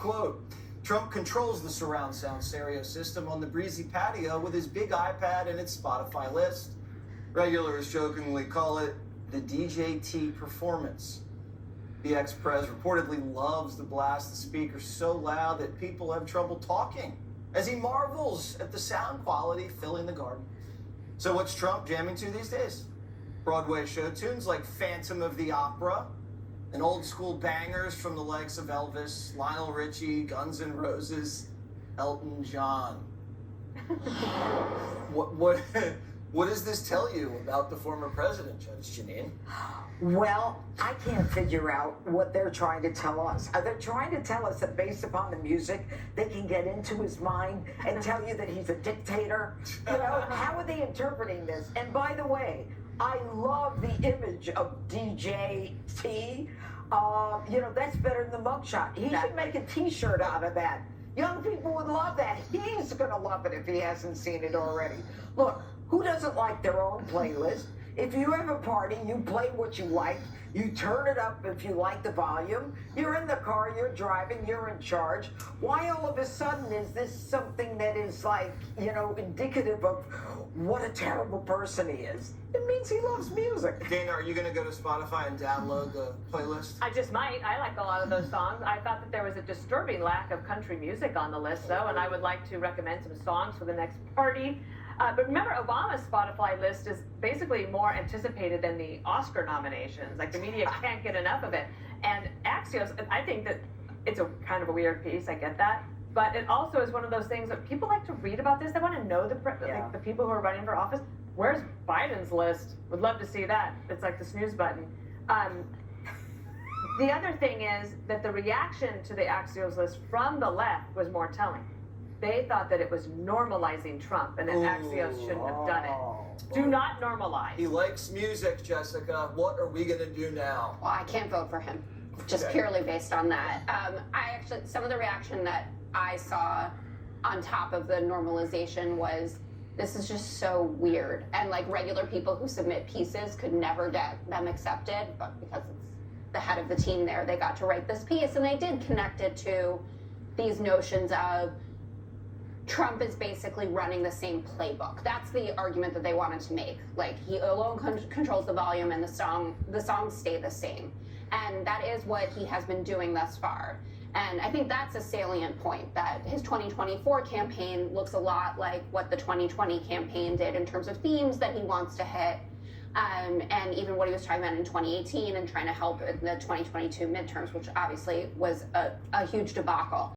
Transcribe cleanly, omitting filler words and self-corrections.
Quote, Trump controls the surround sound stereo system on the breezy patio with his big iPad and its Spotify list. Regulars jokingly call it the DJT performance. The ex-pres reportedly loves to blast the speakers so loud that people have trouble talking as he marvels at the sound quality filling the garden. So what's Trump jamming to these days? Broadway show tunes like Phantom of the Opera and old school bangers from the likes of Elvis, Lionel Richie, Guns N' Roses, Elton John. What does this tell you about the former president, Judge Jeanine? Well, I can't figure out what they're trying to tell us. Are they trying to tell us that based upon the music, they can get into his mind and tell you that he's a dictator? You know, how are they interpreting this? And by the way, I love the image of DJ T. You know, that's better than the mugshot. He should make a T-shirt out of that. Young people would love that. He's going to love it if he hasn't seen it already. Look, who doesn't like their own playlist? If you have a party, you play what you like. You turn it up if you like the volume. You're in the car, you're driving, you're in charge. Why all of a sudden is this something that is like, you know, indicative of what a terrible person he is? It means he loves music. Dana, are you going to go to Spotify and download the playlist? I just might. I like a lot of those songs. I thought that there was a disturbing lack of country music on the list, though, and I would like to recommend some songs for the next party. But remember, Obama's Spotify list is basically more anticipated than the Oscar nominations. Like, the media can't get enough of it. And Axios, I think that it's a kind of a weird piece. I get that. But it also is one of those things that people like to read about this. They want to know like, the people who are running for office. Where's Biden's list? Would love to see that. It's like the snooze button. The other thing is that the reaction to the Axios list from the left was more telling. They thought that it was normalizing Trump and that Axios shouldn't have done it. Do not normalize. He likes music, Jessica. What are we going to do now? Well, I can't vote for him, just purely based on that. Some of the reaction that I saw on top of the normalization was, this is just so weird. And like regular people who submit pieces could never get them accepted, but because it's the head of the team there, they got to write this piece, and they did connect it to these notions of Trump is basically running the same playbook. That's the argument that they wanted to make. Like, he alone controls the volume, and the songs stay the same. And that is what he has been doing thus far. And I think that's a salient point, that his 2024 campaign looks a lot like what the 2020 campaign did in terms of themes that he wants to hit, and even what he was talking about in 2018 and trying to help in the 2022 midterms, which obviously was a huge debacle.